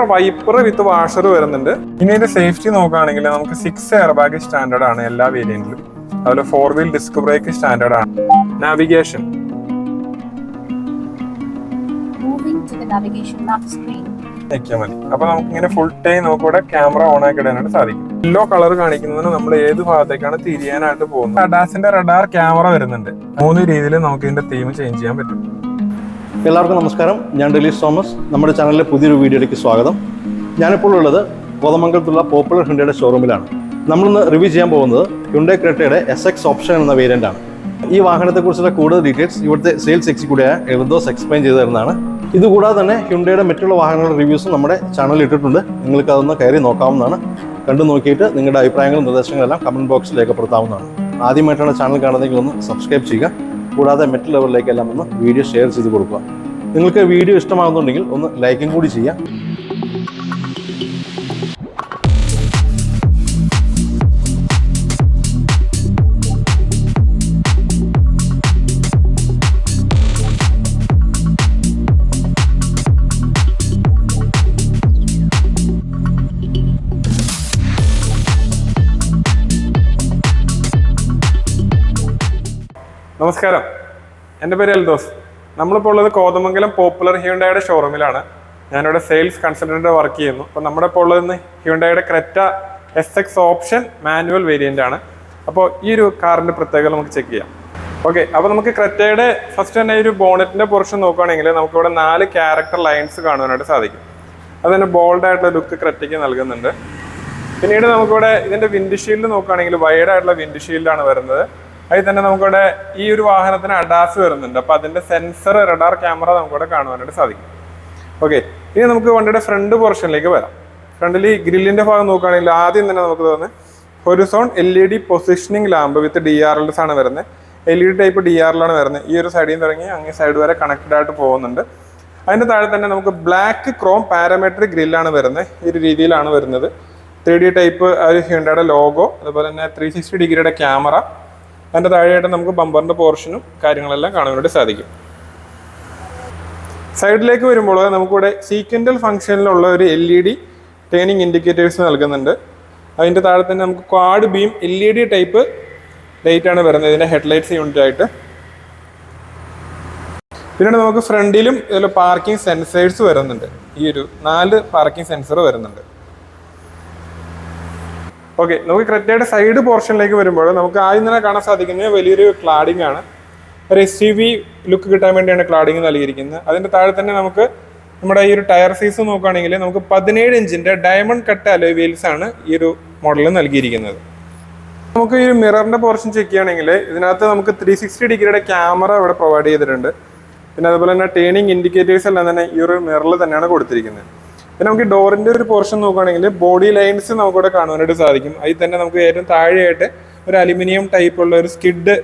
Wiper വിത്ത് washer വരുന്നുണ്ട്. ഇനി ഇതിന്റെ സേഫ്റ്റി നോക്കുകയാണെങ്കിൽ നമുക്ക് 6 എയർ ബാഗ് സ്റ്റാൻഡേർഡ് ആണ് എല്ലാ വേരിയന്റിലും. അതുപോലെ 4 വീൽ ഡിസ്ക് ബ്രേക്ക് സ്റ്റാൻഡേർഡ് ആണ്. നാവിഗേഷൻ മതി. അപ്പൊ നമുക്ക് ഇങ്ങനെ ഫുൾ ടൈം നമുക്കിവിടെ ക്യാമറ ഓൺ ആക്കി ഇടാനായിട്ട് സാധിക്കും. യെല്ലോ കളർ കാണിക്കുന്നതിന് നമ്മൾ ഏത് ഭാഗത്തേക്കാണ് തിരിയാനായിട്ട് പോകുന്നത്. അഡാസിന്റെ റഡാർ ക്യാമറ വരുന്നുണ്ട്. 3 രീതിയിൽ നമുക്ക് ഇതിന്റെ തീം ചേഞ്ച് ചെയ്യാൻ പറ്റും. എല്ലാവർക്കും നമസ്കാരം. ഞാൻ ഡെലീസ് തോമസ്. നമ്മുടെ ചാനലിലെ പുതിയൊരു വീഡിയോയിലേക്ക് സ്വാഗതം. ഞാനിപ്പോൾ ഉള്ളത് കോതമംഗലത്തുള്ള പോപ്പുലർ ഹ്യുണ്ടായുടെ ഷോറൂമിലാണ്. നമ്മളിന്ന് റിവ്യൂ ചെയ്യാൻ പോകുന്നത് ഹ്യുണ്ടായ് ക്രെറ്റയുടെ SX ഓപ്ഷൻ എന്ന വേരിയന്റ് ആണ്. ഈ വാഹനത്തെക്കുറിച്ചുള്ള കൂടുതൽ ഡീറ്റെയിൽസ് ഇവിടുത്തെ സെയിൽസ് എക്സിക്യൂട്ടീവായ എൽദോസ് എക്സ്പ്ലെയിൻ ചെയ്തു തരുന്നതാണ്. ഇതുകൂടാതെ തന്നെ ഹ്യുണ്ടായുടെ മറ്റുള്ള വാഹനങ്ങളുടെ റിവ്യൂസും നമ്മുടെ ചാനലിൽ ഇട്ടിട്ടുണ്ട്. നിങ്ങൾക്ക് അതൊന്ന് കയറി നോക്കാവുന്നതാണ്. കണ്ടു നോക്കിയിട്ട് നിങ്ങളുടെ അഭിപ്രായങ്ങളും നിർദ്ദേശങ്ങളെല്ലാം കമന്റ് ബോക്സിൽ രേഖപ്പെടുത്താവുന്നതാണ്. ആദ്യമായിട്ടാണ് ചാനൽ കാണുന്നതെങ്കിൽ ഒന്ന് സബ്സ്ക്രൈബ് ചെയ്യുക. കൂടാതെ മറ്റുള്ളവരിലേക്കെല്ലാം ഒന്ന് വീഡിയോ ഷെയർ ചെയ്ത് കൊടുക്കുക. നിങ്ങൾക്ക് വീഡിയോ ഇഷ്ടമാകുന്നുണ്ടെങ്കിൽ ഒന്ന് ലൈക്കും കൂടി ചെയ്യുക. നമസ്കാരം, എൻ്റെ പേര് എൽദോസ്. നമ്മളിപ്പോൾ ഉള്ളത് കോതമംഗലം പോപ്പുലർ ഹ്യുണ്ടായുടെ ഷോറൂമിലാണ്. ഞാനിവിടെ സെയിൽസ് കൺസൾട്ടൻ്റ് വർക്ക് ചെയ്യുന്നു. അപ്പോൾ നമ്മുടെ ഇപ്പോൾ ഉള്ളത് ഹ്യുണ്ടായുടെ Creta SX option manual variant ആണ്. അപ്പോൾ ഈ ഒരു കാറിൻ്റെ പ്രത്യേകത നമുക്ക് ചെക്ക് ചെയ്യാം. ഓക്കെ, അപ്പോൾ നമുക്ക് ക്രെറ്റയുടെ ഫസ്റ്റ് തന്നെ ഈ ഒരു ബോണറ്റിൻ്റെ പോർഷൻ നോക്കുകയാണെങ്കിൽ നമുക്കിവിടെ 4 ക്യാരക്ടർ ലൈൻസ് കാണുവാനായിട്ട് സാധിക്കും. അത് തന്നെ ബോൾഡായിട്ടുള്ള ലുക്ക് ക്രെറ്റയ്ക്ക് നൽകുന്നുണ്ട്. പിന്നീട് നമുക്കിവിടെ ഇതിൻ്റെ വിൻഡ് ഷീൽഡ് നോക്കുകയാണെങ്കിൽ വൈഡായിട്ടുള്ള വിൻഡ് ഷീൽഡാണ് വരുന്നത്. അതിൽ തന്നെ നമുക്കിവിടെ ഈ ഒരു വാഹനത്തിന് അഡാസ് വരുന്നുണ്ട്. അപ്പോൾ അതിൻ്റെ സെൻസർ റഡാർ ക്യാമറ നമുക്കിവിടെ കാണുവാനായിട്ട് സാധിക്കും. ഓക്കെ, ഇനി നമുക്ക് വണ്ടിയുടെ ഫ്രണ്ട് പോർഷനിലേക്ക് വരാം. ഫ്രണ്ടിൽ ഈ ഗ്രില്ലിൻ്റെ ഭാഗം നോക്കുകയാണെങ്കിൽ ആദ്യം തന്നെ നമുക്ക് തോന്നുന്നത് ഹൊറിസോൺ LED പൊസിഷനിങ് ലാമ്പ് വിത്ത് DRLs ആണ് വരുന്നത്. LED ടൈപ്പ് DRL വരുന്നത്. ഈ ഒരു സൈഡിൽ നിന്ന് തുടങ്ങി അങ്ങേ സൈഡ് വരെ കണക്റ്റഡ് ആയിട്ട് പോകുന്നുണ്ട്. അതിൻ്റെ താഴെ തന്നെ നമുക്ക് ബ്ലാക്ക് ക്രോം പാരാമെട്രിക് ഗ്രില്ലാണ് വരുന്നത്. ഈ ഒരു രീതിയിലാണ് വരുന്നത്. 3D ടൈപ്പ് ഒരു ഹ്യുണ്ടായുടെ ലോഗോ, അതുപോലെ തന്നെ 360 ഡിഗ്രിയുടെ ക്യാമറ. അതിൻ്റെ താഴെയായിട്ട് നമുക്ക് ബമ്പറിൻ്റെ പോർഷനും കാര്യങ്ങളെല്ലാം കാണാനായിട്ട് സാധിക്കും. സൈഡിലേക്ക് വരുമ്പോൾ നമുക്കിവിടെ സീക്വൻ്റൽ ഫംഗ്ഷനിലുള്ള ഒരു LED ടേണിംഗ് ഇൻഡിക്കേറ്റേഴ്സ് നൽകുന്നുണ്ട്. അതിൻ്റെ താഴെ തന്നെ നമുക്ക് quad beam LED type light ആണ് വരുന്നത് ഇതിൻ്റെ ഹെഡ്ലൈറ്റ്സ് യൂണിറ്റ് ആയിട്ട്. പിന്നീട് നമുക്ക് ഫ്രണ്ടിലും ഇതിൽ പാർക്കിംഗ് സെൻസേഴ്സ് വരുന്നുണ്ട്. ഈ ഒരു 4 പാർക്കിംഗ് സെൻസർ വരുന്നുണ്ട്. ഓക്കെ, നമുക്ക് ക്രെറ്റയുടെ സൈഡ് പോർഷനിലേക്ക് വരുമ്പോൾ നമുക്ക് ആദ്യം തന്നെ കാണാൻ സാധിക്കുന്നത് വലിയൊരു ക്ലാഡിംഗ് ആണ്. ഒരു SUV ലുക്ക് കിട്ടാൻ വേണ്ടിയാണ് ക്ലാഡിംഗ് നൽകിയിരിക്കുന്നത്. അതിൻ്റെ താഴെ തന്നെ നമുക്ക് നമ്മുടെ ഈ ഒരു ടയർ സൈസ് നോക്കുകയാണെങ്കിൽ നമുക്ക് 17 ഇഞ്ചിൻ്റെ ഡയമണ്ട് കട്ട് അലോയ് വീൽസ് ആണ് ഈ ഒരു മോഡലിൽ നൽകിയിരിക്കുന്നത്. നമുക്ക് ഈ ഒരു മിററിൻ്റെ പോർഷൻ ചെക്ക് ചെയ്യുകയാണെങ്കിൽ ഇതിനകത്ത് നമുക്ക് 360 ഡിഗ്രിയുടെ ക്യാമറ ഇവിടെ പ്രൊവൈഡ് ചെയ്തിട്ടുണ്ട്. പിന്നെ അതുപോലെ തന്നെ ടേണിംഗ് ഇൻഡിക്കേറ്റേഴ്സ് എല്ലാം തന്നെ ഈ ഒരു മിററിൽ തന്നെയാണ് കൊടുത്തിരിക്കുന്നത്. പിന്നെ നമുക്ക് ഡോറിൻ്റെ ഒരു പോർഷൻ നോക്കുകയാണെങ്കിൽ ബോഡി ലൈൻസ് നമുക്കിവിടെ കാണുവാനായിട്ട് സാധിക്കും. അതിൽ തന്നെ നമുക്ക് ഏറ്റവും താഴെയായിട്ട് ഒരു അലുമിനിയം ടൈപ്പുള്ള ഒരു സ്കിഡ്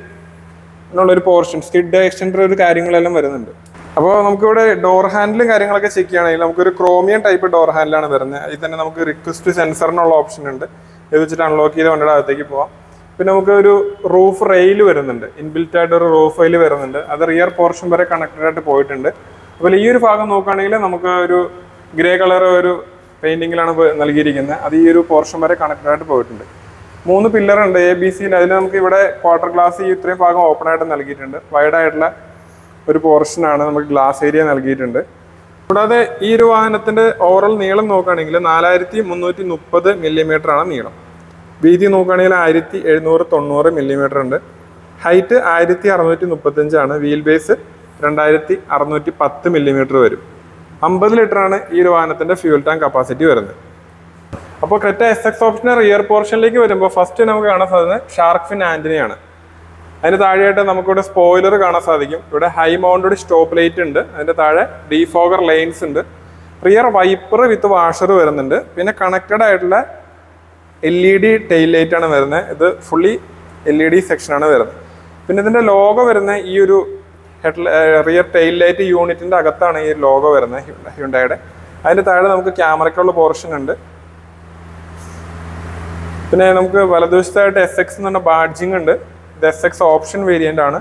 എന്നുള്ളൊരു പോർഷൻ, സ്കിഡ് എക്സ്റ്റൻഡർ ഒരു കാര്യങ്ങളെല്ലാം വരുന്നുണ്ട്. അപ്പോൾ നമുക്കിവിടെ ഡോർ ഹാൻഡിലും കാര്യങ്ങളൊക്കെ ചെക്ക് ചെയ്യുകയാണെങ്കിൽ നമുക്കൊരു ക്രോമിയം ടൈപ്പ് ഡോർ ഹാൻഡിലാണ് വരുന്നത്. അതിൽ തന്നെ നമുക്ക് റിക്വസ്റ്റ് സെൻസറിനുള്ള ഓപ്ഷൻ ഉണ്ട്. ഇത് വെച്ചിട്ട് അൺലോക്ക് ചെയ്ത് വണ്ടിയുടെ അകത്തേക്ക് പോവാം. പിന്നെ നമുക്ക് ഒരു റൂഫ് റെയിൽ വരുന്നുണ്ട്. ഇൻബിൽറ്റ് ആയിട്ട് ഒരു റൂഫ് റെയിൽ വരുന്നുണ്ട്. അത് റിയർ പോർഷൻ വരെ കണക്റ്റഡ് ആയിട്ട് പോയിട്ടുണ്ട്. അപ്പോൾ ഈ ഒരു ഭാഗം നോക്കുകയാണെങ്കിൽ നമുക്ക് ഒരു ഗ്രേ കളർ ഒരു പെയിന്റിങ്ങിലാണ് നൽകിയിരിക്കുന്നത്. അത് ഈ ഒരു പോർഷൻ വരെ കണക്റ്റഡ് ആയിട്ട് പോയിട്ടുണ്ട്. 3 പില്ലർ ഉണ്ട് ABC. അതിൽ നമുക്ക് ഇവിടെ ക്വാർട്ടർ ഗ്ലാസ് ഈ ഇത്രയും ഭാഗം ഓപ്പൺ ആയിട്ട് നൽകിയിട്ടുണ്ട്. വൈഡായിട്ടുള്ള ഒരു പോർഷനാണ് നമുക്ക് ഗ്ലാസ് ഏരിയ നൽകിയിട്ടുണ്ട്. കൂടാതെ ഈ ഒരു വാഹനത്തിന്റെ ഓവറോൾ നീളം നോക്കുകയാണെങ്കിൽ 4330 മില്ലിമീറ്റർ ആണ് നീളം. വീതി നോക്കുകയാണെങ്കിൽ 1790 മില്ലിമീറ്റർ ഉണ്ട്. ഹൈറ്റ് 1635 ആണ്. വീൽ ബേസ് 2610 മില്ലിമീറ്റർ വരും. 50 ലിറ്ററാണ് ഈ ഒരു വാഹനത്തിന്റെ ഫ്യൂൽ ടാങ്ക് കപ്പാസിറ്റി വരുന്നത്. അപ്പോൾ ക്രെറ്റ SX ഓപ്ഷൻ്റെ റിയർ പോർഷനിലേക്ക് വരുമ്പോൾ ഫസ്റ്റ് നമുക്ക് കാണാൻ സാധിക്കുന്നത് ഷാർക്ക് ഫിൻ ആന്റിനയാണ്. അതിന് താഴെയായിട്ട് നമുക്കിവിടെ സ്പോയിലർ കാണാൻ സാധിക്കും. ഇവിടെ ഹൈ മൗണ്ടഡ് സ്റ്റോപ്പ് ലൈറ്റ് ഉണ്ട്. അതിൻ്റെ താഴെ ഡീഫോഗർ ലൈൻസ് ഉണ്ട്. റിയർ വൈപ്പർ വിത്ത് വാഷർ വരുന്നുണ്ട്. പിന്നെ കണക്റ്റഡ് ആയിട്ടുള്ള LED ടെയിൽ ലൈറ്റ് ആണ് വരുന്നത്. ഇത് ഫുള്ളി LED സെക്ഷനാണ് വരുന്നത്. പിന്നെ ഇതിൻ്റെ ലോഗോ വരുന്ന ഈ ഒരു റിയർ ടെയിൽ ലൈറ്റ് യൂണിറ്റിൻ്റെ അകത്താണ് ഈ ലോഗോ വരുന്നത് ഹ്യുണ്ടായുടെ. അതിൻ്റെ താഴെ നമുക്ക് ക്യാമറയ്ക്കുള്ള പോർഷൻ ഉണ്ട്. പിന്നെ നമുക്ക് വലതുവശത്തായിട്ട് SX എന്ന് പറഞ്ഞ ബാഡ്ജിങ് ഉണ്ട്. ഇത് SX ഓപ്ഷൻ വേരിയൻ്റ് ആണ്.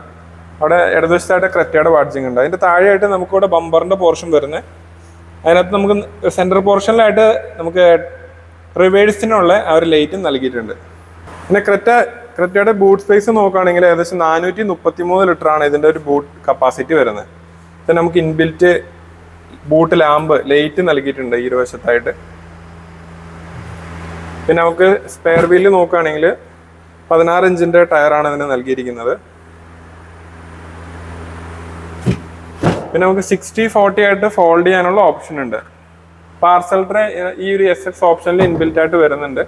അവിടെ ഇടതുവശത്തായിട്ട് ക്രെറ്റയുടെ ബാഡ്ജിങ് ഉണ്ട്. അതിൻ്റെ താഴെയായിട്ട് നമുക്കിവിടെ ബമ്പറിൻ്റെ പോർഷൻ വരുന്നത് അതിനകത്ത് നമുക്ക് സെൻട്രൽ പോർഷനിലായിട്ട് നമുക്ക് റിവേഴ്സിനുള്ള ആ ഒരു ലൈറ്റും നൽകിയിട്ടുണ്ട്. പിന്നെ ക്രെറ്റയുടെ ബൂട്ട് സ്പേസ് നോക്കുകയാണെങ്കിൽ ഏകദേശം 433 ലിറ്ററാണ് ഇതിൻ്റെ ഒരു ബൂട്ട് കപ്പാസിറ്റി വരുന്നത്. പിന്നെ നമുക്ക് ഇൻബിൽറ്റ് ബൂട്ട് ലാമ്പ് ലൈറ്റ് നൽകിയിട്ടുണ്ട് ഈ ഒരു വശത്തായിട്ട്. പിന്നെ നമുക്ക് സ്പെയർ വീല് നോക്കുകയാണെങ്കിൽ 16 ഇഞ്ചിൻ്റെ ടയറാണ് ഇതിന് നൽകിയിരിക്കുന്നത്. പിന്നെ നമുക്ക് 60-40 ആയിട്ട് ഫോൾഡ് ചെയ്യാനുള്ള ഓപ്ഷൻ ഉണ്ട്. പാർസൽ ട്രേ ഈ ഒരു SX ഓപ്ഷനിൽ ഇൻബിൽറ്റ് ആയിട്ട് വരുന്നുണ്ട്.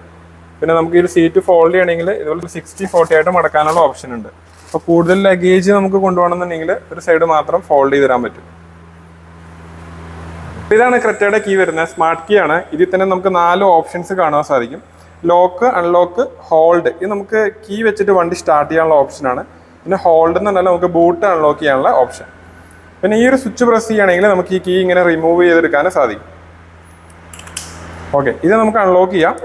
പിന്നെ നമുക്ക് ഈ ഒരു സീറ്റ് ഫോൾഡ് ചെയ്യണമെങ്കിൽ ഇതുപോലെ 60-40 ആയിട്ട് മടക്കാനുള്ള ഓപ്ഷൻ ഉണ്ട്. അപ്പോൾ കൂടുതൽ ലഗേജ് നമുക്ക് കൊണ്ടുപോകണമെന്നുണ്ടെങ്കിൽ ഒരു സൈഡ് മാത്രം ഫോൾഡ് ചെയ്ത് തരാൻ പറ്റും. ഇതാണ് ക്രെറ്റയുടെ കീ വരുന്നത്. സ്മാർട്ട് കീ ആണ്. ഇതിൽ തന്നെ നമുക്ക് 4 ഓപ്ഷൻസ് കാണാൻ സാധിക്കും. Lock, unlock, hold. ഇത് നമുക്ക് കീ വെച്ചിട്ട് വണ്ടി സ്റ്റാർട്ട് ചെയ്യാനുള്ള ഓപ്ഷനാണ്. പിന്നെ ഹോൾഡ് എന്ന് പറഞ്ഞാൽ നമുക്ക് ബൂട്ട് അൺലോക്ക് ചെയ്യാനുള്ള ഓപ്ഷൻ. പിന്നെ ഈ ഒരു സ്വിച്ച് പ്രസ് ചെയ്യുകയാണെങ്കിൽ നമുക്ക് ഈ കീ ഇങ്ങനെ റിമൂവ് ചെയ്തെടുക്കാനും സാധിക്കും. ഓക്കെ, ഇത് നമുക്ക് അൺലോക്ക് ചെയ്യാം.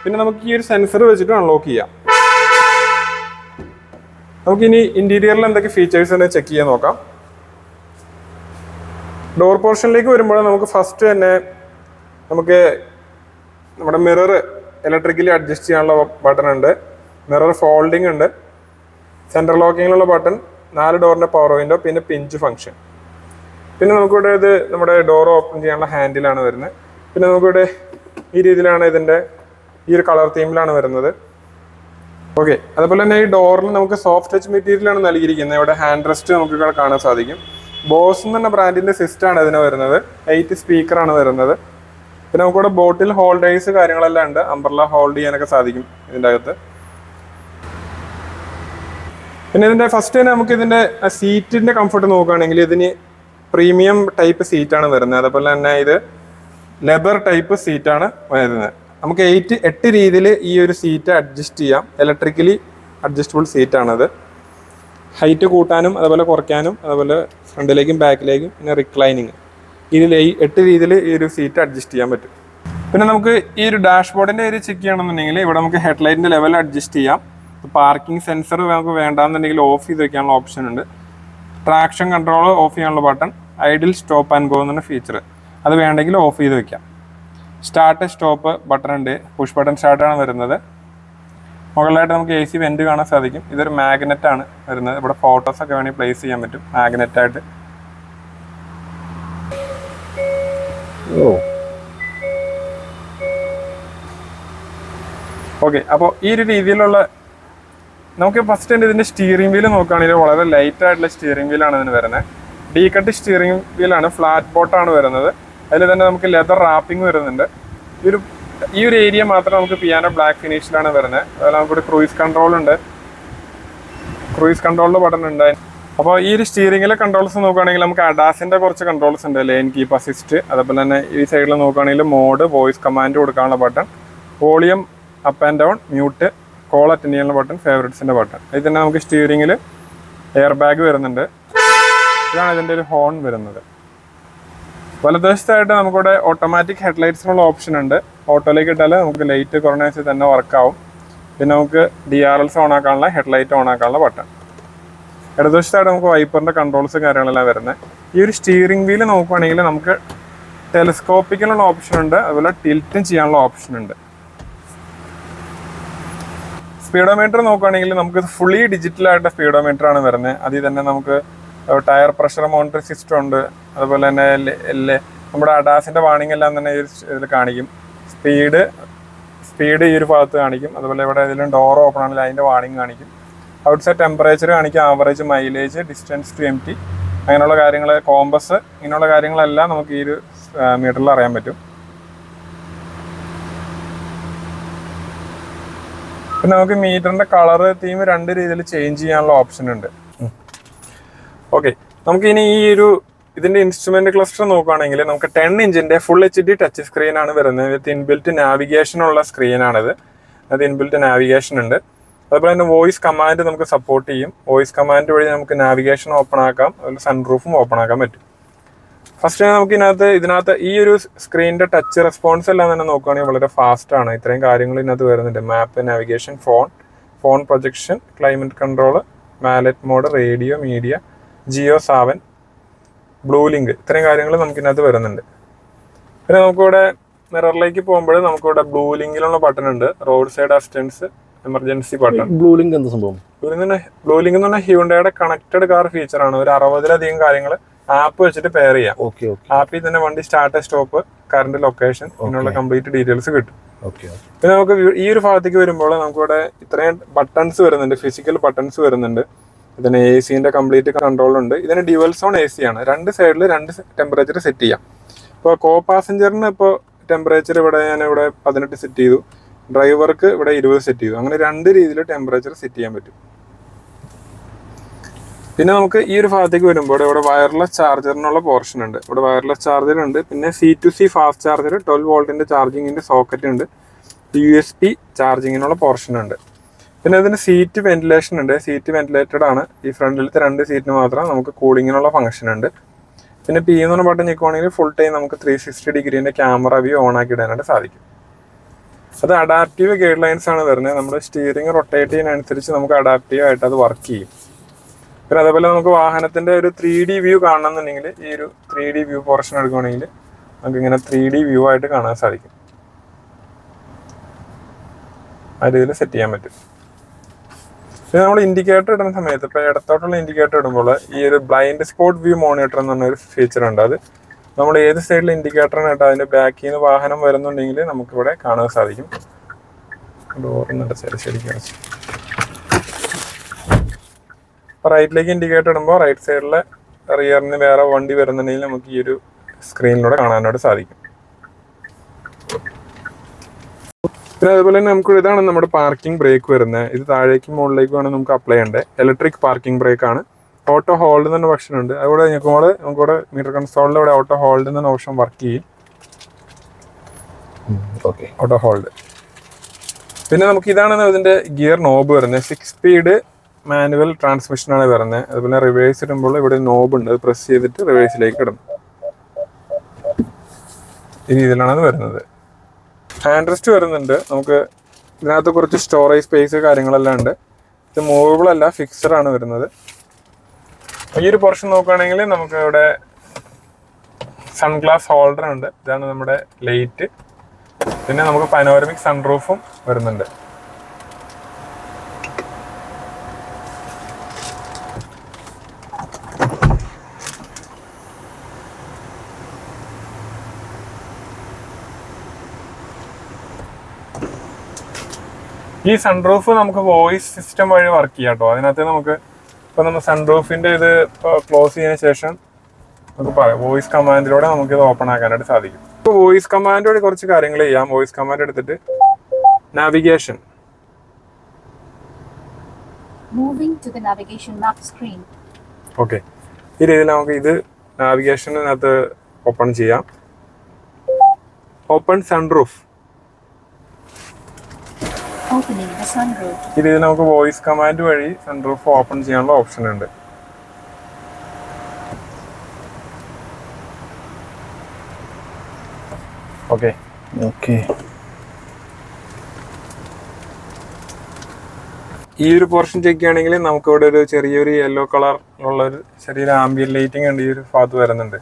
പിന്നെ നമുക്ക് ഈ ഒരു സെൻസർ വെച്ചിട്ട് അൺലോക്ക് ചെയ്യാം. നമുക്കിനി ഇന്റീരിയറിൽ എന്തൊക്കെ ഫീച്ചേഴ്സ് ഉണ്ട് ചെക്ക് ചെയ്യാൻ നോക്കാം. ഡോർ പോർഷനിലേക്ക് വരുമ്പോൾ നമുക്ക് ഫസ്റ്റ് തന്നെ നമുക്ക് നമ്മുടെ മിറർ ഇലക്ട്രിക്കലി അഡ്ജസ്റ്റ് ചെയ്യാനുള്ള ബട്ടൺ ഉണ്ട്. മിറർ ഫോൾഡിംഗ് ഉണ്ട്. സെൻട്രൽ ലോക്കിങ്ങിലുള്ള ബട്ടൺ, 4 ഡോറിൻ്റെ പവർ വിൻഡോ, പിന്നെ പിഞ്ച് ഫംഗ്ഷൻ. പിന്നെ നമുക്കിവിടെ ഇത് നമ്മുടെ ഡോർ ഓപ്പൺ ചെയ്യാനുള്ള ഹാൻഡിലാണ് വരുന്നത്. പിന്നെ നമുക്കിവിടെ ഈ രീതിയിലാണ് ഇതിൻ്റെ ഈ ഒരു കളർ തീമിലാണ് വരുന്നത്. ഓക്കെ, അതുപോലെ തന്നെ ഈ ഡോറിൽ നമുക്ക് സോഫ്റ്റ് ടച്ച് മെറ്റീരിയലാണ് നൽകിയിരിക്കുന്നത്. ഇവിടെ ഹാൻഡ് റെസ്റ്റ് നമുക്ക് ഇവിടെ കാണാൻ സാധിക്കും. ബോസ് എന്ന് പറഞ്ഞ ബ്രാൻഡിൻ്റെ സിസ്റ്റമാണ് ഇതിന് വരുന്നത്. 8 സ്പീക്കറാണ് വരുന്നത്. പിന്നെ നമുക്കിവിടെ ബോട്ടിൽ ഹോൾഡേഴ്സ് കാര്യങ്ങളെല്ലാം ഉണ്ട്. അംബ്രല്ല ഹോൾഡ് ചെയ്യാനൊക്കെ സാധിക്കും ഇതിൻ്റെ അകത്ത്. പിന്നെ ഇതിൻ്റെ ഫസ്റ്റ് തന്നെ നമുക്ക് ഇതിൻ്റെ സീറ്റിൻ്റെ കംഫർട്ട് നോക്കുകയാണെങ്കിൽ ഇതിന് പ്രീമിയം ടൈപ്പ് സീറ്റാണ് വരുന്നത്. അതുപോലെ തന്നെ ഇത് ലെതർ ടൈപ്പ് സീറ്റാണ് വരുന്നത്. നമുക്ക് 8 രീതിയിൽ ഈ ഒരു സീറ്റ് അഡ്ജസ്റ്റ് ചെയ്യാം. ഇലക്ട്രിക്കലി അഡ്ജസ്റ്റബിൾ സീറ്റാണത്. ഹൈറ്റ് കൂട്ടാനും അതുപോലെ കുറയ്ക്കാനും, അതുപോലെ ഫ്രണ്ടിലേക്കും ബാക്കിലേക്കും, പിന്നെ റിക്ലൈനിങ്, ഇതിൽ 8 രീതിയിൽ ഈ ഒരു സീറ്റ് അഡ്ജസ്റ്റ് ചെയ്യാൻ പറ്റും. പിന്നെ നമുക്ക് ഈ ഒരു ഡാഷ്ബോർഡിൻ്റെ ഏരിയ ചെക്ക് ചെയ്യണമെന്നുണ്ടെങ്കിൽ ഇവിടെ നമുക്ക് ഹെഡ്ലൈറ്റിൻ്റെ ലെവൽ അഡ്ജസ്റ്റ് ചെയ്യാം. പാർക്കിംഗ് സെൻസർ നമുക്ക് വേണ്ടാന്നുണ്ടെങ്കിൽ ഓഫ് ചെയ്ത് വെക്കാനുള്ള ഓപ്ഷൻ ഉണ്ട്. ട്രാക്ഷൻ കൺട്രോൾ ഓഫ് ചെയ്യാനുള്ള button, idle stop and go എന്ന ഫീച്ചർ, അത് വേണ്ടെങ്കിൽ ഓഫ് ചെയ്ത് വെക്കാം. സ്റ്റാർട്ട് സ്റ്റോപ്പ് ബട്ടൺ ഉണ്ട്. പുഷ് ബട്ടൺ സ്റ്റാർട്ടാണ് വരുന്നത്. മുകളിലായിട്ട് നമുക്ക് AC വെൻറ്റ് കാണാൻ സാധിക്കും. ഇതൊരു മാഗ്നറ്റ് ആണ് വരുന്നത്. ഇവിടെ ഫോട്ടോസ് ഒക്കെ വേണമെങ്കിൽ പ്ലേസ് ചെയ്യാൻ പറ്റും മാഗ്നറ്റായിട്ട്. ഓക്കെ, അപ്പോൾ ഈ ഒരു രീതിയിലുള്ള നമുക്ക് ഫസ്റ്റ് തന്നെ ഇതിൻ്റെ സ്റ്റിയറിംഗ് വീല് നോക്കുകയാണെങ്കിൽ വളരെ ലൈറ്റ് ആയിട്ടുള്ള സ്റ്റിയറിംഗ് വീലാണ് ഇതിന് വരുന്നത്. ഡീ കട്ട് സ്റ്റിയറിംഗ് വീലാണ്. ഫ്ലാറ്റ് ബോട്ടാണ് വരുന്നത്. അതിൽ തന്നെ നമുക്ക് ലെതർ റാപ്പിംഗ് വരുന്നുണ്ട്. ഈ ഒരു ഏരിയ മാത്രം നമുക്ക് പിയാനോ ബ്ലാക്ക് ഫിനിഷിലാണ് വരുന്നത്. അതുപോലെ നമുക്കിവിടെ ക്രൂയിസ് കൺട്രോൾ ഉണ്ട്. ക്രൂയിസ് കൺട്രോളിൻ്റെ ബട്ടൺ ഉണ്ട്. അപ്പോൾ ഈ ഒരു സ്റ്റിയറിംഗിലെ കൺട്രോൾസ് നോക്കുകയാണെങ്കിൽ നമുക്ക് അഡാസിൻ്റെ കുറച്ച് കൺട്രോൾസ് ഉണ്ട്. ലെയിൻ കീപ്പ് അസിസ്റ്റ്, അതുപോലെ തന്നെ ഈ സൈഡിൽ നോക്കുകയാണെങ്കിൽ മോഡ്, വോയിസ് കമാൻഡ് കൊടുക്കാനുള്ള button, volume up and down, mute, call attend ചെയ്യാനുള്ള ബട്ടൺ, ഫേവറേറ്റ്സിൻ്റെ ബട്ടൺ. ഇതിൽ തന്നെ നമുക്ക് സ്റ്റിയറിംഗിൽ എയർ ബാഗ് വരുന്നുണ്ട്. ഇതാണ് ഇതിൻ്റെ ഒരു ഹോൺ വരുന്നത്. വലതുവശത്തായിട്ട് നമുക്കിവിടെ ഓട്ടോമാറ്റിക് ഹെഡ്ലൈറ്റ്സിനുള്ള ഓപ്ഷൻ ഉണ്ട്. ഓട്ടോയിലേക്ക് ഇട്ടാൽ നമുക്ക് ലൈറ്റ് കുറഞ്ഞ വെച്ചാൽ തന്നെ വർക്കാവും. പിന്നെ നമുക്ക് DRLs ഓൺ ആക്കാനുള്ള, ഹെഡ്ലൈറ്റ് ഓൺ ആക്കാനുള്ള ബട്ടൺ. ഇടതുവശത്തായിട്ട് നമുക്ക് വൈപ്പറിൻ്റെ കൺട്രോൾസ് കാര്യങ്ങളെല്ലാം വരുന്നത്. ഈ ഒരു സ്റ്റിയറിംഗ് വീല് നോക്കുകയാണെങ്കിൽ നമുക്ക് ടെലിസ്കോപ്പിക്കിനുള്ള ഓപ്ഷൻ ഉണ്ട്. അതുപോലെ ടിൽറ്റും ചെയ്യാനുള്ള ഓപ്ഷൻ ഉണ്ട്. സ്പീഡോമീറ്റർ നോക്കുകയാണെങ്കിൽ നമുക്ക് ഫുള്ളി ഡിജിറ്റലായിട്ട് സ്പീഡോമീറ്റർ ആണ് വരുന്നത്. അതിൽ തന്നെ നമുക്ക് ടയർ പ്രഷർ മോണിറ്ററിംഗ് സിസ്റ്റം ഉണ്ട്. അതുപോലെ തന്നെ നമ്മുടെ അഡാസിൻ്റെ വാണിംഗ് എല്ലാം തന്നെ ഇതിൽ കാണിക്കും. സ്പീഡ് ഈ ഒരു ഭാഗത്ത് കാണിക്കും. അതുപോലെ ഇവിടെ ഇതിലും ഡോർ ഓപ്പൺ ആണെങ്കിൽ അതിൻ്റെ വാണിംഗ് കാണിക്കും. ഔട്ട്സൈഡ് ടെമ്പറേച്ചർ കാണിക്കും, average mileage, distance to empty, അങ്ങനെയുള്ള കാര്യങ്ങൾ, കോമ്പസ്, ഇങ്ങനെയുള്ള കാര്യങ്ങളെല്ലാം നമുക്ക് ഈ ഒരു മീറ്ററിൽ അറിയാൻ പറ്റും. പിന്നെ നമുക്ക് മീറ്ററിൻ്റെ കളറ് തീം 2 രീതിയിൽ ചേഞ്ച് ചെയ്യാനുള്ള ഓപ്ഷൻ ഉണ്ട്. ഓക്കെ, നമുക്ക് ഇനി ഈ ഒരു ഇതിൻ്റെ ഇൻസ്ട്രുമെന്റ് ക്ലസ്റ്റർ നോക്കുകയാണെങ്കിൽ നമുക്ക് 10 ഇഞ്ചിൻ്റെ ഫുൾ HD ടച്ച് സ്ക്രീനാണ് വരുന്നത്. വിത്ത് ഇൻബിൽറ്റ് നാവിഗേഷനുള്ള സ്ക്രീനാണിത്. അത് ഇൻബിൽറ്റ് നാവിഗേഷൻ ഉണ്ട്. അതുപോലെ തന്നെ വോയിസ് കമാൻഡ് നമുക്ക് സപ്പോർട്ട് ചെയ്യും. വോയിസ് കമാൻഡ് വഴി നമുക്ക് നാവിഗേഷൻ ഓപ്പൺ ആക്കാം, അതുപോലെ സൺറൂഫും ഓപ്പൺ ആക്കാൻ പറ്റും. ഫസ്റ്റ് നമുക്ക് ഇതിനകത്ത് ഈ ഒരു സ്ക്രീനിൻ്റെ ടച്ച് റെസ്പോൺസ് എല്ലാം തന്നെ നോക്കുകയാണെങ്കിൽ വളരെ ഫാസ്റ്റാണ്. ഇത്രയും കാര്യങ്ങൾ ഇതിനകത്ത് വരുന്നുണ്ട്. Map, navigation, phone projection, climate control, valet mode, radio, media, Jio 7, blue link, ഇത്രയും കാര്യങ്ങൾ നമുക്ക് ഇതിനകത്ത് വരുന്നുണ്ട്. പിന്നെ നമുക്കിവിടെ മിററിലേക്ക് പോകുമ്പോൾ നമുക്കിവിടെ ബ്ലൂ ലിങ്കിലുള്ള ബട്ടൺ ഉണ്ട്, road side assistance, emergency button. Blue link എന്താ സംഭവം? ബ്ലൂ ലിങ്ക് എന്ന് പറഞ്ഞാൽ ഹ്യൂണ്ടയുടെ കണക്റ്റഡ് കാർ ഫീച്ചറാണ്. ഒരു 60-ലധികം കാര്യങ്ങൾ ആപ്പ് വെച്ചിട്ട് പെയർ ചെയ്യാം. ആപ്പിൽ തന്നെ വണ്ടി സ്റ്റാർട്ട്, സ്റ്റോപ്പ്, കറണ്ട് ലൊക്കേഷൻ, ഇങ്ങനെയുള്ള കംപ്ലീറ്റ് ഡീറ്റെയിൽസ് കിട്ടും. പിന്നെ നമുക്ക് ഈ ഒരു ഭാഗത്തേക്ക് വരുമ്പോൾ നമുക്കിവിടെ ഇത്രയും ബട്ടൺസ് വരുന്നുണ്ട്, ഫിസിക്കൽ ബട്ടൺസ് വരുന്നുണ്ട്. ഇതിന് AC-ന്റെ കംപ്ലീറ്റ് കൺട്രോൾ ഉണ്ട്. ഇതിന് ഡ്യുവൽ സോൺ AC ആണ്. രണ്ട് സൈഡിൽ 2 ടെമ്പറേച്ചർ സെറ്റ് ചെയ്യാം. ഇപ്പോൾ കോ പാസഞ്ചറിന് ഇപ്പോൾ ടെമ്പറേച്ചർ ഞാനിവിടെ 18 സെറ്റ് ചെയ്തു, ഡ്രൈവർക്ക് ഇവിടെ 20 സെറ്റ് ചെയ്തു. അങ്ങനെ 2 രീതിയിൽ ടെമ്പറേച്ചർ സെറ്റ് ചെയ്യാൻ പറ്റും. പിന്നെ നമുക്ക് ഈ ഒരു ഭാഗത്തേക്ക് വരുമ്പോൾ ഇവിടെ വയർലെസ് ചാർജറിനുള്ള പോർഷൻ ഉണ്ട്. ഇവിടെ വയർലെസ് ചാർജർ ഉണ്ട്. പിന്നെ C2C ഫാസ്റ്റ് ചാർജർ, 12 വോൾട്ടിന്റെ ചാർജിങ്ങിന്റെ സോക്കറ്റ് ഉണ്ട്, USB ചാർജിങ്ങിനുള്ള പോർഷൻ ഉണ്ട്. പിന്നെ ഇതിന് സീറ്റ് വെന്റിലേഷൻ ഉണ്ട്. സീറ്റ് വെന്റിലേറ്റഡ് ആണ്. ഈ ഫ്രണ്ടിലത്തെ 2 സീറ്റിന് മാത്രം നമുക്ക് കൂളിങ്ങിനുള്ള ഫംഗ്ഷൻ ഉണ്ട്. പിന്നെ P എന്ന് പറഞ്ഞ ബട്ടൺ ഞെക്കുവാണെങ്കിൽ ഫുൾ ടൈം നമുക്ക് 360 ഡിഗ്രീന്റെ ക്യാമറ വ്യൂ ഓൺ ആക്കി ഇടാനായിട്ട് സാധിക്കും. അത് അഡാപ്റ്റീവ് ഗൈഡ് ലൈൻസ് ആണ് വരുന്നത്. നമ്മുടെ സ്റ്റിയറിംഗ് റൊട്ടേറ്റ് ചെയ്യുന്നതനുസരിച്ച് നമുക്ക് അഡാപ്റ്റീവ് ആയിട്ട് അത് വർക്ക് ചെയ്യും. പിന്നെ അതേപോലെ നമുക്ക് വാഹനത്തിന്റെ ഒരു 3D വ്യൂ കാണണമെന്നുണ്ടെങ്കിൽ ഈ ഒരു 3D വ്യൂ പോർഷൻ എടുക്കുകയാണെങ്കിൽ നമുക്ക് ഇങ്ങനെ 3D വ്യൂ ആയിട്ട് കാണാൻ സാധിക്കും. ആ രീതിയിൽ സെറ്റ് ചെയ്യാൻ പറ്റും. പിന്നെ നമ്മൾ ഇൻഡിക്കേറ്റർ ഇടുന്ന സമയത്ത് ഇപ്പോൾ ഇടത്തോട്ടുള്ള ഇൻഡിക്കേറ്റർ ഇടുമ്പോൾ ഈ ഒരു ബ്ലൈൻഡ് സ്പോട്ട് വ്യൂ മോണിറ്റർ എന്ന് പറഞ്ഞൊരു ഫീച്ചർ ഉണ്ട്. അത് നമ്മൾ ഏത് സൈഡിൽ ഇൻഡിക്കേറ്ററാണ് ഇട്ടാൽ അതിൻ്റെ ബാക്കിൽ നിന്ന് വാഹനം വരുന്നുണ്ടെങ്കിൽ നമുക്കിവിടെ കാണാൻ സാധിക്കും. ശരിക്കും റൈറ്റിലേക്ക് ഇൻഡിക്കേറ്റർ ഇടുമ്പോൾ റൈറ്റ് സൈഡിലെ റിയറിന് വേറെ വണ്ടി വരുന്നുണ്ടെങ്കിൽ നമുക്ക് ഈ ഒരു സ്ക്രീനിലൂടെ കാണാനായിട്ട് സാധിക്കും. പിന്നെ അതുപോലെ തന്നെ നമുക്ക് ഇതാണ് നമ്മുടെ പാർക്കിംഗ് ബ്രേക്ക് വരുന്നത്. ഇത് താഴേക്കും മുകളിലേക്കും ആണ് നമുക്ക് അപ്ലൈ ചെയ്യേണ്ടത്. ഇലക്ട്രിക് പാർക്കിംഗ് ബ്രേക്ക് ആണ്. ഓട്ടോ ഹോൾഡ് എന്ന ഓപ്ഷൻ ഉണ്ട്. അതുകൂടെ ഞെക്കുമ്പോൾ നമുക്കിവിടെ മീറ്റർ കൺസോളിൽ ഇവിടെ ഓട്ടോ ഹോൾഡ് എന്ന ഓപ്ഷൻ വർക്ക് ചെയ്യും. Auto hold. പിന്നെ നമുക്ക് ഇതാണ് ഇതിന്റെ ഗിയർ നോബ് വരുന്നത്. 6 സ്പീഡ് മാനുവൽ ട്രാൻസ്മിഷനാണ് വരുന്നത്. അതുപോലെ റിവേഴ്സ് ഇടുമ്പോൾ ഇവിടെ നോബ് ഉണ്ട്, അത് പ്രസ് ചെയ്തിട്ട് റിവേഴ്സിലേക്ക് ഇടും. ഈ രീതിയിലാണ് അത് വരുന്നത്. ഹാൻഡ് റെസ്റ്റ് വരുന്നുണ്ട്. നമുക്ക് ഇതിനകത്ത് കുറച്ച് സ്റ്റോറേജ് സ്പേസ് കാര്യങ്ങളെല്ലാം ഉണ്ട്. ഇത് മൂവബിൾ അല്ല, ഫിക്സഡ് ആണ് വരുന്നത്. ഈ ഒരു പോർഷൻ നോക്കുകയാണെങ്കിൽ നമുക്ക് ഇവിടെ സൺഗ്ലാസ് ഹോൾഡർ ഉണ്ട്. ഇതാണ് നമ്മുടെ ലൈറ്റ്. പിന്നെ നമുക്ക് പനോരമിക് സൺറൂഫും വരുന്നുണ്ട്. ഈ സൺറൂഫ് നമുക്ക് വോയിസ് സിസ്റ്റം വഴി വർക്ക് ചെയ്യാം കേട്ടോ. അതിനകത്ത് നമുക്ക് ഇപ്പോൾ നമ്മൾ സൺറൂഫിൻ്റെ ഇത് ക്ലോസ് ചെയ്തതിന് ശേഷം നമുക്ക് പറയാം വോയിസ് കമാൻഡിലൂടെ നമുക്ക് ഇത് ഓപ്പൺ ആക്കാനായിട്ട് സാധിക്കും. ഇപ്പോൾ വോയിസ് കമാൻഡ് വഴി കുറച്ച് കാര്യങ്ങൾ ചെയ്യാം. വോയിസ് കമാൻഡ് എടുത്തിട്ട് നാവിഗേഷൻ, ഓക്കെ, ഈ രീതിയിൽ നമുക്ക് ഇത് നാവിഗേഷനകത്ത് ഓപ്പൺ ചെയ്യാം. ഓപ്പൺ സൺറൂഫ്, ഇത് നമുക്ക് വോയിസ് കമാൻഡ് വഴി സൺറൂഫ് ഓപ്പൺ ചെയ്യാനുള്ള ഓപ്ഷൻ ഉണ്ട്. ഓക്കെ, ഈ ഒരു പോർഷൻ ചെക്ക് ചെയ്യുകയാണെങ്കിൽ നമുക്ക് ഇവിടെ ഒരു ചെറിയൊരു യെല്ലോ കളർ ഉള്ള ഒരു ചെറിയൊരു ആംബിയൻ ലൈറ്റിംഗ് ഉണ്ട് ഈ ഒരു ഭാഗത്ത് വരുന്നുണ്ട്.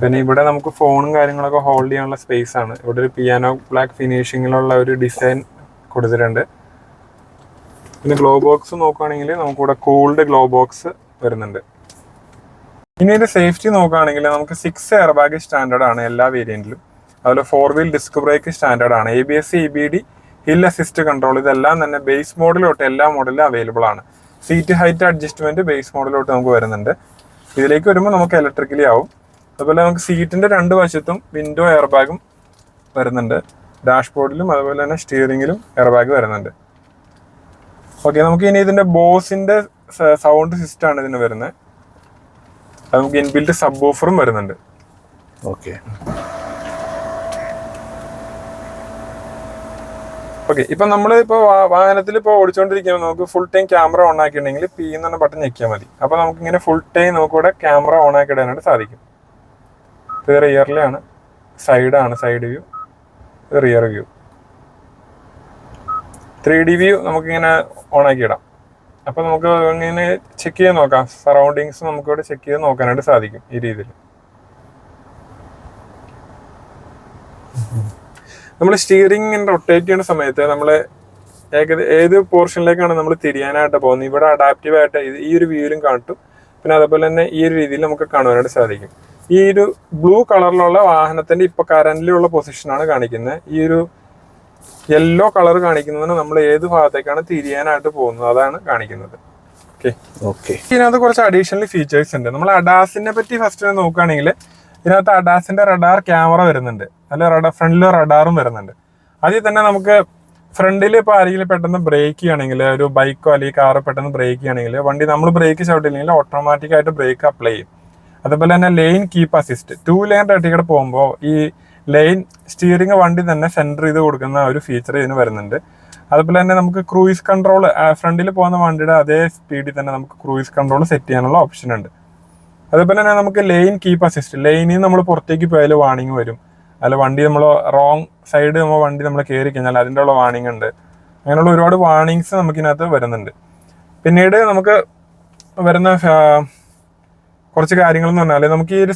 പിന്നെ ഇവിടെ നമുക്ക് ഫോണും കാര്യങ്ങളൊക്കെ ഹോൾഡ് ചെയ്യാനുള്ള സ്പേസ് ആണ്. ഇവിടെ ഒരു പിയാനോ ബ്ലാക്ക് ഫിനിഷിങ്ങിലുള്ള ഒരു ഡിസൈൻ കൊടുത്തിട്ടുണ്ട്. പിന്നെ ഗ്ലോ ബോക്സ് നോക്കുകയാണെങ്കിൽ നമുക്കിവിടെ കൂൾഡ് ഗ്ലോ ബോക്സ് വരുന്നുണ്ട്. ഇനി ഇതിന്റെ സേഫ്റ്റി നോക്കുകയാണെങ്കിൽ നമുക്ക് 6 എയർ ബാഗ് സ്റ്റാൻഡേർഡ് ആണ് എല്ലാ വേരിയന്റിലും. അതുപോലെ 4 വീൽ ഡിസ്ക് ബ്രേക്ക് സ്റ്റാൻഡേർഡ് ആണ്. ABS, EBD, hill assist control ഇതെല്ലാം തന്നെ ബേസ് മോഡലോട്ട് എല്ലാ മോഡലിലും അവൈലബിൾ ആണ്. സീറ്റ് ഹൈറ്റ് അഡ്ജസ്റ്റ്മെന്റ് ബേസ് മോഡലോട്ട് നമുക്ക് വരുന്നുണ്ട്. ഇതിലേക്ക് വരുമ്പോൾ നമുക്ക് ഇലക്ട്രിക്കലി ആവും. അതുപോലെ നമുക്ക് സീറ്റിന്റെ 2 വശത്തും വിൻഡോ എയർ ബാഗും വരുന്നുണ്ട്. ഡാഷ്ബോർഡിലും അതുപോലെ തന്നെ സ്റ്റിയറിംഗിലും എയർ ബാഗ് വരുന്നുണ്ട്. ഓക്കെ, നമുക്ക് ഇനി ഇതിന്റെ ബോസിന്റെ സൗണ്ട് സിസ്റ്റം ആണ് ഇതിന് വരുന്നത്. അത് നമുക്ക് ഇൻബിൽറ്റ് സബ് വൂഫറും വരുന്നുണ്ട്. ഓക്കെ, ഇപ്പൊ നമ്മൾ ഇപ്പോൾ വാഹനത്തിൽ ഇപ്പോൾ ഓടിച്ചുകൊണ്ടിരിക്കുമ്പോൾ നമുക്ക് ഫുൾ ടൈം ക്യാമറ ഓൺ ആക്കിയിട്ടുണ്ടെങ്കിൽ P എന്ന് പറഞ്ഞ ബട്ടൺ ഞെക്കിയാൽ മതി. അപ്പൊ നമുക്ക് ഇങ്ങനെ ഫുൾ ടൈം നമുക്കിവിടെ ക്യാമറ ഓൺ ആക്കി ഇടാനായിട്ട് സാധിക്കും. ഇത് റിയറിലാണ്, സൈഡാണ്, side view, rear view. 3D view നമുക്കിങ്ങനെ ഓൺ ആക്കി ഇടാം. അപ്പോൾ നമുക്ക് ഇങ്ങനെ ചെക്ക് ചെയ്ത് നോക്കാം. സറൗണ്ടിങ്സ് നമുക്കിവിടെ ചെക്ക് ചെയ്ത് നോക്കാനായിട്ട് സാധിക്കും ഈ രീതിയിൽ. നമ്മൾ സ്റ്റിയറിംഗ് റൊട്ടേറ്റ് ചെയ്യുന്ന സമയത്ത് നമ്മൾ ഏത് പോർഷനിലേക്കാണ് നമ്മൾ തിരിയാനായിട്ട് പോകുന്നത്, ഇവിടെ അഡാപ്റ്റീവായിട്ട് ഈ ഒരു വ്യൂവിലും കാട്ടും. പിന്നെ അതുപോലെ തന്നെ ഈ ഒരു രീതിയിൽ നമുക്ക് കാണുവാനായിട്ട് സാധിക്കും. ഈ ഒരു ബ്ലൂ കളറിലുള്ള വാഹനത്തിന്റെ ഇപ്പൊ കറന്റിലുള്ള പൊസിഷനാണ് കാണിക്കുന്നത്. ഈ ഒരു യെല്ലോ കളർ കാണിക്കുന്നതിന് നമ്മൾ ഏത് ഭാഗത്തേക്കാണ് തിരിയാനായിട്ട് പോകുന്നത് അതാണ് കാണിക്കുന്നത്. ഓക്കെ. ഇതിനകത്ത് കുറച്ച് അഡീഷണൽ ഫീച്ചേഴ്സ് ഉണ്ട്. നമ്മൾ അഡാസിനെ പറ്റി ഫസ്റ്റ് നോക്കുകയാണെങ്കിൽ ഇതിനകത്ത് അഡാസിന്റെ റഡാർ ക്യാമറ വരുന്നുണ്ട്, അല്ല ഫ്രണ്ടിൽ റഡാറും വരുന്നുണ്ട്. അതിൽ തന്നെ നമുക്ക് ഫ്രണ്ടിൽ ഇപ്പോൾ ആരെങ്കിലും പെട്ടെന്ന് ബ്രേക്ക് ചെയ്യുകയാണെങ്കിൽ, ഒരു ബൈക്കോ അല്ലെങ്കിൽ കാറോ പെട്ടെന്ന് ബ്രേക്ക് ചെയ്യുകയാണെങ്കിൽ വണ്ടി നമ്മൾ ബ്രേക്ക് ചവിട്ടില്ലെങ്കിൽ ഓട്ടോമാറ്റിക്കായിട്ട് ബ്രേക്ക് അപ്ലൈ ചെയ്യും. അതുപോലെ തന്നെ ലെയിൻ കീപ്പ് അസിസ്റ്റ്, 2 ലെയിൻ റെട്ടിക്കൂടെ പോകുമ്പോൾ ഈ ലെയിൻ സ്റ്റിയറിംഗ് വണ്ടി തന്നെ സെൻറ്റർ ചെയ്ത് കൊടുക്കുന്ന ഒരു ഫീച്ചർ ഇതിന് വരുന്നുണ്ട്. അതുപോലെ തന്നെ നമുക്ക് ക്രൂയിസ് കൺട്രോൾ, ഫ്രണ്ടിൽ പോകുന്ന വണ്ടിയുടെ അതേ സ്പീഡിൽ തന്നെ നമുക്ക് ക്രൂയിസ് കൺട്രോൾ സെറ്റ് ചെയ്യാനുള്ള ഓപ്ഷൻ ഉണ്ട്. അതുപോലെ തന്നെ നമുക്ക് ലെയിൻ കീപ്പ് അസിസ്റ്റ്, ലൈനിൽ നമ്മൾ പുറത്തേക്ക് പോയാൽ വാണിംഗ് വരും. അല്ല വണ്ടി നമ്മൾ റോങ് സൈഡ് വണ്ടി നമ്മൾ കയറി കഴിഞ്ഞാൽ അതിൻ്റെ ഉള്ള വാണിംഗ് ഉണ്ട്. അങ്ങനെയുള്ള ഒരുപാട് വാണിങ്സ് നമുക്കിതിനകത്ത് വരുന്നുണ്ട്. പിന്നീട് നമുക്ക് വരുന്ന കുറച്ച് കാര്യങ്ങൾ എന്ന് പറഞ്ഞാൽ നമുക്ക് ഈ ഒരു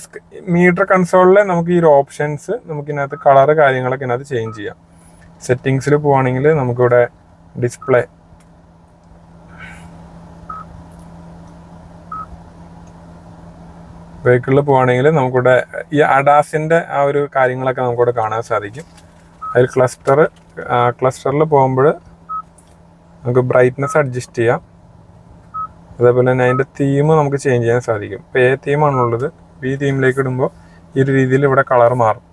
മീറ്റർ കൺസോളിൽ നമുക്ക് ഈ ഒരു ഓപ്ഷൻസ് നമുക്കിതിനകത്ത് കളറ് കാര്യങ്ങളൊക്കെ ഇതിനകത്ത് ചേഞ്ച് ചെയ്യാം. സെറ്റിങ്സിൽ പോവുകയാണെങ്കിൽ നമുക്കിവിടെ ഡിസ്പ്ലേ, വെഹിക്കിളിൽ പോവുകയാണെങ്കിൽ നമുക്കിവിടെ ഈ അഡാസിൻ്റെ ആ ഒരു കാര്യങ്ങളൊക്കെ നമുക്കിവിടെ കാണാൻ സാധിക്കും. അതിൽ ക്ലസ്റ്ററിൽ പോകുമ്പോൾ നമുക്ക് ബ്രൈറ്റ്നസ് അഡ്ജസ്റ്റ് ചെയ്യാം. അതേപോലെ തന്നെ അതിൻ്റെ തീം നമുക്ക് ചേഞ്ച് ചെയ്യാൻ സാധിക്കും. ഇപ്പോൾ ഏ തീമാണുള്ളത് ബി തീമിലേക്ക് ഇടുമ്പോൾ ഈ ഒരു രീതിയിൽ ഇവിടെ കളർ മാറും.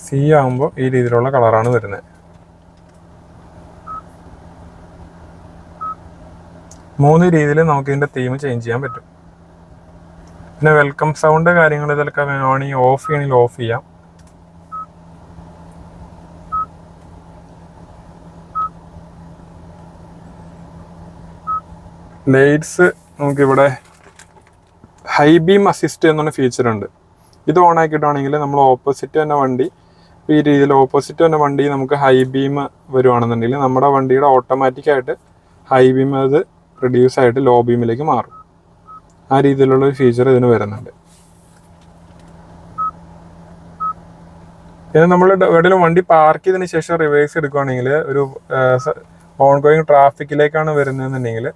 സി ആകുമ്പോൾ ഈ രീതിയിലുള്ള കളറാണ് വരുന്നത്. 3 രീതിയിൽ നമുക്ക് ഇതിൻ്റെ തീം ചേഞ്ച് ചെയ്യാൻ പറ്റും. പിന്നെ വെൽക്കം സൗണ്ട് കാര്യങ്ങൾ ഇതൊക്കെ വേണമെങ്കിൽ ഓഫ് ചെയ്യണമെങ്കിൽ ഓഫ് ചെയ്യാം. ലൈറ്റ്സ് നമുക്കിവിടെ ഹൈ ബീം അസിസ്റ്റ് എന്നൊരു ഫീച്ചർ ഉണ്ട്. ഇത് ഓൺ ആക്കിയിട്ടാണെങ്കിൽ നമ്മൾ ഓപ്പോസിറ്റ് തന്നെ വണ്ടി ഈ രീതിയിൽ ഓപ്പോസിറ്റ് തന്നെ വണ്ടി നമുക്ക് ഹൈ ബീം വരുവാണെന്നുണ്ടെങ്കിൽ നമ്മുടെ വണ്ടിയുടെ ഓട്ടോമാറ്റിക്കായിട്ട് ഹൈ ബീം അത് റിഡ്യൂസ് ആയിട്ട് ലോ ബീമിലേക്ക് മാറും. ആ രീതിയിലുള്ള ഒരു ഫീച്ചർ ഇതിന് വരുന്നുണ്ട്. പിന്നെ നമ്മൾ എവിടെയെങ്കിലും വണ്ടി പാർക്ക് ചെയ്തതിന് ശേഷം റിവേഴ്സ് എടുക്കുകയാണെങ്കിൽ ഒരു ഓൺ ഗോയിങ് ട്രാഫിക്കിലേക്കാണ് വരുന്നതെന്നുണ്ടെങ്കിൽ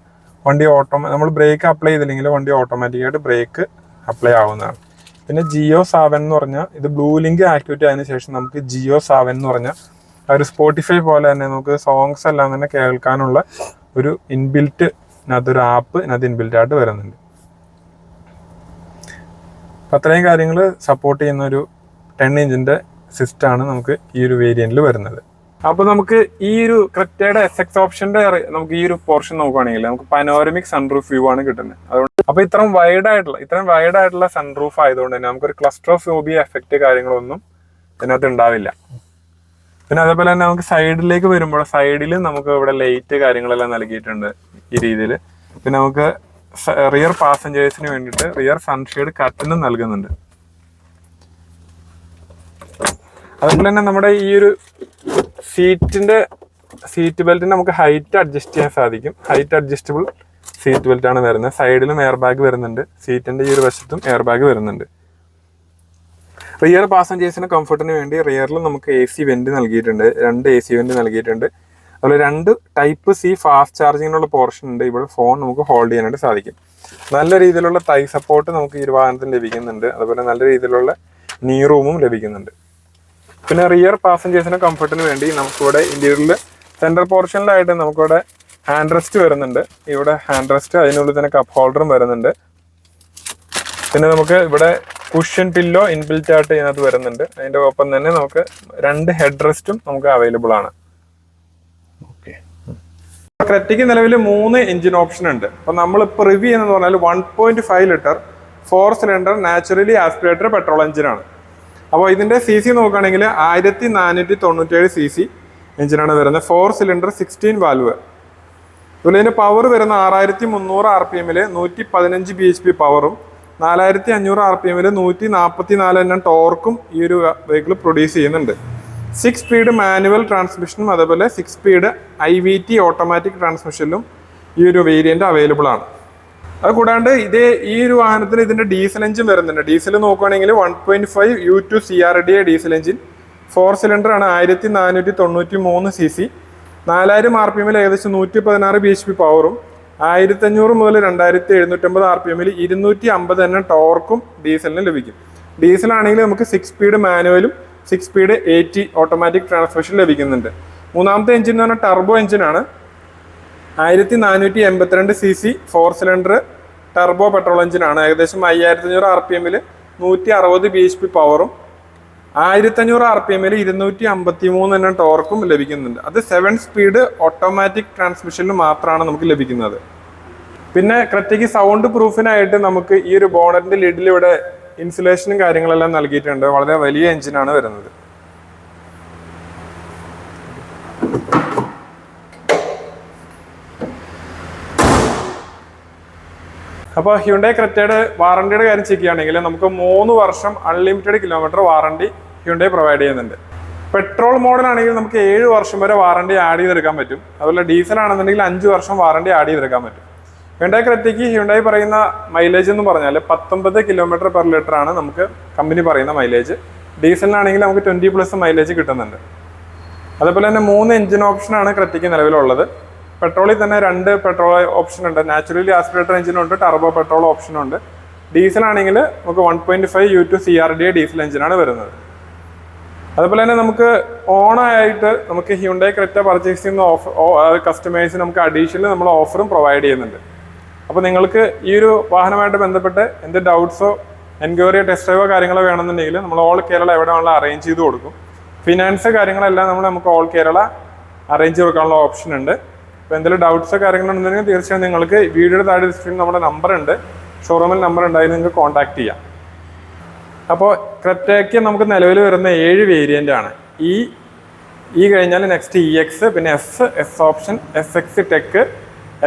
വണ്ടി നമ്മൾ ബ്രേക്ക് അപ്ലൈ ചെയ്തില്ലെങ്കിൽ വണ്ടി ഓട്ടോമാറ്റിക്കായിട്ട് ബ്രേക്ക് അപ്ലൈ ആവുന്നതാണ്. പിന്നെ ജിയോ സാവൻ എന്ന് പറഞ്ഞാൽ ഇത് ബ്ലൂ ലിങ്ക് ആക്ടിവേറ്റ് ആയതിനു ശേഷം നമുക്ക് ജിയോ സാവൻ എന്ന് പറഞ്ഞാൽ ഒരു സ്പോട്ടിഫൈ പോലെ തന്നെ നമുക്ക് സോങ്സ് എല്ലാം തന്നെ കേൾക്കാനുള്ള ഒരു ഇൻബിൽറ്റ് ഇതിനകത്തൊരു ആപ്പ് ഇതിനകത്ത് ഇൻബിൽറ്റ് ആയിട്ട് വരുന്നുണ്ട്. അത്രയും കാര്യങ്ങൾ സപ്പോർട്ട് ചെയ്യുന്ന ഒരു 10 ഇഞ്ചിൻ്റെ സിസ്റ്റമാണ് നമുക്ക് ഈ ഒരു വേരിയന്റിൽ വരുന്നത്. അപ്പോൾ നമുക്ക് ഈ ഒരു ക്രെറ്റയുടെ SX ഓപ്ഷന്റെ നമുക്ക് ഈ ഒരു പോർഷൻ നോക്കുകയാണെങ്കിൽ നമുക്ക് പനോരമിക് സൺറൂഫ് വ്യൂ ആണ് കിട്ടുന്നത്. അതുകൊണ്ട് അപ്പോൾ ഇത്രയും വൈഡ് ആയിട്ടുള്ള സൺറൂഫ് ആയതുകൊണ്ട് തന്നെ നമുക്കൊരു ക്ലസ്ട്രോഫോബിയ എഫക്റ്റ് കാര്യങ്ങളൊന്നും ഇതിനകത്ത് ഉണ്ടാവില്ല. പിന്നെ അതേപോലെ തന്നെ നമുക്ക് സൈഡിലേക്ക് വരുമ്പോൾ സൈഡിൽ നമുക്ക് ഇവിടെ ലൈറ്റ് കാര്യങ്ങളെല്ലാം നൽകിയിട്ടുണ്ട് ഈ രീതിയിൽ. പിന്നെ നമുക്ക് റിയർ പാസഞ്ചേഴ്സിന് വേണ്ടിയിട്ട് റിയർ സൺഷെയ്ഡ് കർട്ടനും നൽകുന്നുണ്ട്. അതുപോലെ തന്നെ നമ്മുടെ ഈ ഒരു സീറ്റ് ബെൽറ്റിന് നമുക്ക് ഹൈറ്റ് അഡ്ജസ്റ്റ് ചെയ്യാൻ സാധിക്കും. ഹൈറ്റ് അഡ്ജസ്റ്റബിൾ സീറ്റ് ബെൽറ്റ് ആണ് വരുന്നത്. സൈഡിലും എയർ ബാഗ് വരുന്നുണ്ട്. സീറ്റിന്റെ ഈ ഒരു വശത്തും എയർ ബാഗ് വരുന്നുണ്ട്. റിയർ പാസഞ്ചേഴ്സിന് കംഫർട്ടിന് വേണ്ടി റിയറിൽ നമുക്ക് AC വെന്റ് നൽകിയിട്ടുണ്ട്. 2 AC വെന്റ് നൽകിയിട്ടുണ്ട്. അതുപോലെ 2 ടൈപ്പ് C ഫാസ്റ്റ് ചാർജിങ്ങിനുള്ള പോർഷൻ ഉണ്ട്. ഇവിടെ ഫോൺ നമുക്ക് ഹോൾഡ് ചെയ്യാനായിട്ട് സാധിക്കും. നല്ല രീതിയിലുള്ള തൈ സപ്പോർട്ട് നമുക്ക് ഈ വാഹനത്തിന് ലഭിക്കുന്നുണ്ട്. അതുപോലെ നല്ല രീതിയിലുള്ള നീ റൂമും ലഭിക്കുന്നുണ്ട്. പിന്നെ റിയർ പാസഞ്ചേഴ്സിന് കംഫർട്ടിന് വേണ്ടി നമുക്കിവിടെ ഇന്റീരിയറിൽ സെൻട്രൽ പോർഷനിലായിട്ട് നമുക്കിവിടെ ഹാൻഡ് റെസ്റ്റ് വരുന്നുണ്ട്. ഇവിടെ ഹാൻഡ് റെസ്റ്റ്, അതിനുള്ളിൽ തന്നെ കപ്പ് ഹോൾഡറും വരുന്നുണ്ട്. പിന്നെ നമുക്ക് ഇവിടെ കുഷ്യൻ പില്ലോ ഇൻബിൽറ്റ് ആയിട്ട് ഇതിനകത്ത് വരുന്നുണ്ട്. അതിൻ്റെ ഒപ്പം തന്നെ നമുക്ക് 2 ഹെഡ് റെസ്റ്റും നമുക്ക് അവൈലബിൾ ആണ്. ക്രെറ്റയ്ക്ക് നിലവിൽ 3 എഞ്ചിൻ ഓപ്ഷൻ ഉണ്ട്. അപ്പോൾ നമ്മളിപ്പോൾ റിവ്യൂ ചെയ്യുന്നതെന്ന് പറഞ്ഞാൽ 1.5 litre 4 cylinder naturally aspirated petrol എഞ്ചിനാണ്. അപ്പോൾ ഇതിൻ്റെ CC നോക്കുകയാണെങ്കിൽ 1497 CC എഞ്ചിനാണ് വരുന്നത്. 4 സിലിണ്ടർ 16 വാൽവ്. അതുപോലെ ഇതിൻ്റെ പവർ വരുന്ന 6300 RPM 115 bhp പവറും 4500 RPM 144 ടോർക്കും ഈ ഒരു വെഹിക്കിൾ പ്രൊഡ്യൂസ് ചെയ്യുന്നുണ്ട്. 6 സ്പീഡ് മാനുവൽ ട്രാൻസ്മിഷനും അതേപോലെ 6 സ്പീഡ് IVT ഓട്ടോമാറ്റിക് ട്രാൻസ്മിഷനിലും ഈ ഒരു വേരിയന്റ് അവൈലബിൾ ആണ്. അത് കൂടാണ്ട് ഈ ഒരു വാഹനത്തിന് ഇതിന്റെ ഡീസൽ എഞ്ചിൻ വരുന്നുണ്ട്. ഡീസൽ നോക്കുകയാണെങ്കിൽ 1.5 U2 CRDA diesel engine 4 cylinder ആണ്. 1493 cc, 4000 RPM ഏകദേശം 116 bhp പവറും 1500 മുതൽ 2750 RPM 250 എണ്ണം ടോർക്കും ഡീസലിന് ലഭിക്കും. ഡീസലാണെങ്കിൽ നമുക്ക് 6 സ്പീഡ് മാനുവലും 6 സ്പീഡ് 80 ഓട്ടോമാറ്റിക് ട്രാൻസ്മിഷൻ ലഭിക്കുന്നുണ്ട്. മൂന്നാമത്തെ എഞ്ചിൻ എന്ന് പറഞ്ഞാൽ ടർബോ എഞ്ചിനാണ്. 1482 cc 4 സിലിണ്ടർ ടർബോ പെട്രോൾ എഞ്ചിനാണ്. ഏകദേശം 5500 RPM 160 bhp പവറും 1500 RPM 253 എണ്ണം ടോർക്കും ലഭിക്കുന്നുണ്ട്. അത് 7 സ്പീഡ് ഓട്ടോമാറ്റിക് ട്രാൻസ്മിഷനിൽ മാത്രമാണ് നമുക്ക് ലഭിക്കുന്നത്. പിന്നെ ക്രെറ്റയ്ക്ക് സൗണ്ട് പ്രൂഫിനായിട്ട് നമുക്ക് ഈ ഒരു ബോണറ്റിന്റെ ലിഡിൽ ഇവിടെ ഇൻസുലേഷനും കാര്യങ്ങളെല്ലാം നൽകിയിട്ടുണ്ട്. വളരെ വലിയ എഞ്ചിനാണ് വരുന്നത്. അപ്പോൾ ഹ്യുണ്ടായി ക്രെറ്റയുടെ വാറണ്ടിയുടെ കാര്യം ചെക്ക് ചെയ്യുകയാണെങ്കിൽ നമുക്ക് 3 വർഷം unlimited kilometre warranty Hyundai provide ചെയ്യുന്നുണ്ട്. പെട്രോൾ മോഡൽ ആണെങ്കിൽ നമുക്ക് 7 വർഷം വരെ വാറണ്ടി ആഡ് ചെയ്തെടുക്കാൻ പറ്റും. അതുപോലെ ഡീസൽ ആണെന്നുണ്ടെങ്കിൽ 5 വർഷം വാറണ്ടി ആഡ് ചെയ്തെടുക്കാൻ പറ്റും. ഹ്യുണ്ടായി ക്രെറ്റയ്ക്ക് ഹ്യുണ്ടായി പറയുന്ന മൈലേജ് എന്ന് പറഞ്ഞാൽ 19 km/ലിറ്റർ ആണ് നമുക്ക് കമ്പനി പറയുന്ന മൈലേജ്. ഡീസലിനാണെങ്കിൽ നമുക്ക് 20+ മൈലേജ് കിട്ടുന്നുണ്ട്. അതുപോലെ തന്നെ 3 എഞ്ചിൻ ഓപ്ഷനാണ് ക്രെറ്റയ്ക്ക് നിലവിലുള്ളത്. പെട്രോളിൽ തന്നെ 2 പെട്രോൾ ഓപ്ഷൻ ഉണ്ട്. നാച്ചുറലി ആസ്പിറേറ്റർ എഞ്ചിനുണ്ട്, ടർബോ പെട്രോൾ ഓപ്ഷനുണ്ട്. ഡീസൽ ആണെങ്കിൽ നമുക്ക് 1.5 U2 CRDA ഡീസൽ എഞ്ചിനാണ് വരുന്നത്. അതുപോലെ തന്നെ നമുക്ക് ഓണായിട്ട് നമുക്ക് ഹ്യുണ്ടായി ക്രെറ്റ പർച്ചേസ് ചെയ്യുന്ന കസ്റ്റമേഴ്സിന് നമുക്ക് അഡീഷണൽ നമ്മൾ ഓഫറും പ്രൊവൈഡ് ചെയ്യുന്നുണ്ട്. അപ്പോൾ നിങ്ങൾക്ക് ഈ ഒരു വാഹനമായിട്ട് ബന്ധപ്പെട്ട് എന്ത് ഡൗട്ട്സോ എൻക്വയറിയോ ടെസ്റ്റ് ഡ്രൈവോ കാര്യങ്ങളോ വേണമെന്നുണ്ടെങ്കിൽ നമ്മൾ ഓൾ കേരള എവിടെ വേണമെങ്കിലും അറേഞ്ച് ചെയ്ത് കൊടുക്കും. ഫിനാൻസ് കാര്യങ്ങളെല്ലാം നമുക്ക് ഓൾ കേരള അറേഞ്ച് ചെയ്ത് കൊടുക്കാനുള്ള ഓപ്ഷൻ ഉണ്ട്. അപ്പോൾ എന്തെങ്കിലും ഡൗട്ട്സോ കാര്യങ്ങളുണ്ടെങ്കിൽ തീർച്ചയായും നിങ്ങൾക്ക് വീഡിയോയുടെ താഴെ ഡിസ്ക്രിപ്ഷനിൽ നമ്മുടെ നമ്പർ ഉണ്ട്, ഷോറൂമിൽ നമ്പർ ഉണ്ട്, അതിൽ നിങ്ങൾക്ക് കോൺടാക്ട് ചെയ്യാം. അപ്പോൾ ക്രെറ്റയ്ക്ക് നമുക്ക് നിലവിൽ വരുന്ന 7 വേരിയൻ്റ് ആണ്. ഈ കഴിഞ്ഞാൽ നെക്സ്റ്റ് EX, പിന്നെ S option, SX tech,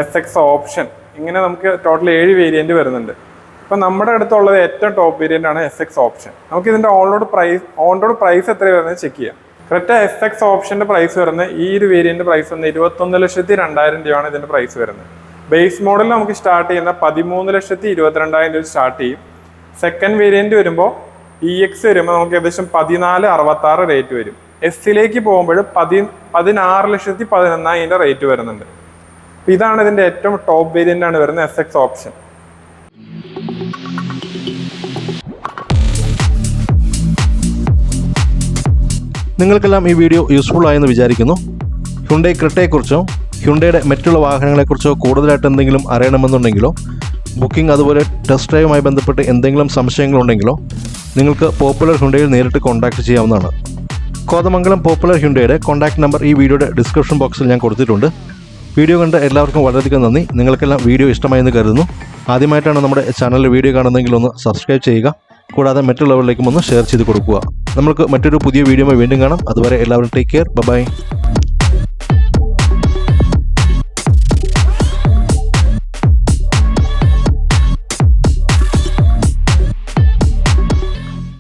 SX option, ഇങ്ങനെ നമുക്ക് ടോട്ടൽ 7 വേരിയൻ്റ് വരുന്നുണ്ട്. ഇപ്പം നമ്മുടെ അടുത്തുള്ളത് ഏറ്റവും ടോപ്പ് വേരിയൻ്റ് ആണ് SX ഓപ്ഷൻ. നമുക്ക് ഇതിൻ്റെ ഓൺ റോഡ് പ്രൈസ് എത്ര വരുന്നത് ചെക്ക് ചെയ്യാം. ക്രെറ്റ SX ഓപ്ഷൻ്റെ പ്രൈസ് വരുന്നത് ഈ ഒരു വേരിയൻ്റ് പ്രൈസ് വന്ന് 21,02,000 രൂപയാണ് ഇതിൻ്റെ പ്രൈസ് വരുന്നത്. ബേസ് മോഡൽ നമുക്ക് സ്റ്റാർട്ട് ചെയ്യുന്ന 13,22,000 രൂപ സ്റ്റാർട്ട് ചെയ്യും. സെക്കൻഡ് വേരിയൻ്റ് വരുമ്പോൾ EX വരുമ്പോൾ നമുക്ക് ഏകദേശം 14,66 റേറ്റ് വരും. എസ്സിലേക്ക് പോകുമ്പോൾ 16,11,000 റേറ്റ് വരുന്നുണ്ട്. ഇതാണ് ഇതിൻ്റെ ഏറ്റവും ടോപ്പ് വേരിയൻ്റ് ആണ് വരുന്നത് SX ഓപ്ഷൻ. നിങ്ങൾക്കെല്ലാം ഈ വീഡിയോ യൂസ്ഫുൾ ആയെന്ന് വിചാരിക്കുന്നു. ഹ്യുണ്ടായി ക്രെറ്റയെക്കുറിച്ചോ ഹ്യുണ്ടായിയുടെ മറ്റുള്ള വാഹനങ്ങളെക്കുറിച്ചോ കൂടുതലായിട്ട് എന്തെങ്കിലും അറിയണമെന്നുണ്ടെങ്കിലോ ബുക്കിംഗ് അതുപോലെ ടെസ്റ്റ് ഡ്രൈവുമായി ബന്ധപ്പെട്ട് എന്തെങ്കിലും സംശയങ്ങളുണ്ടെങ്കിലോ നിങ്ങൾക്ക് പോപ്പുലർ ഹ്യുണ്ടായിൽ നേരിട്ട് കോൺടാക്ട് ചെയ്യാവുന്നതാണ്. കോതമംഗലം പോപ്പുലർ ഹ്യുണ്ടായിയുടെ കോൺടാക്ട് നമ്പർ ഈ വീഡിയോയുടെ ഡിസ്ക്രിപ്ഷൻ ബോക്സിൽ ഞാൻ കൊടുത്തിട്ടുണ്ട്. വീഡിയോ കണ്ട് എല്ലാവർക്കും വളരെയധികം നന്ദി. നിങ്ങൾക്കെല്ലാം വീഡിയോ ഇഷ്ടമായെന്ന് കരുതുന്നു. ആദ്യമായിട്ടാണ് നമ്മുടെ ചാനലിൽ വീഡിയോ കാണുന്നതെങ്കിൽ ഒന്ന് സബ്സ്ക്രൈബ് ചെയ്യുക. കൂടാതെ മറ്റുള്ളവരിലേക്കും ഒന്ന് ഷെയർ ചെയ്ത് കൊടുക്കുക. നമുക്ക് മറ്റൊരു പുതിയ വീഡിയോയുമായി വീണ്ടും കാണാം. അതുവരെ എല്ലാവരും ടേക്ക് കെയർ. ബൈ.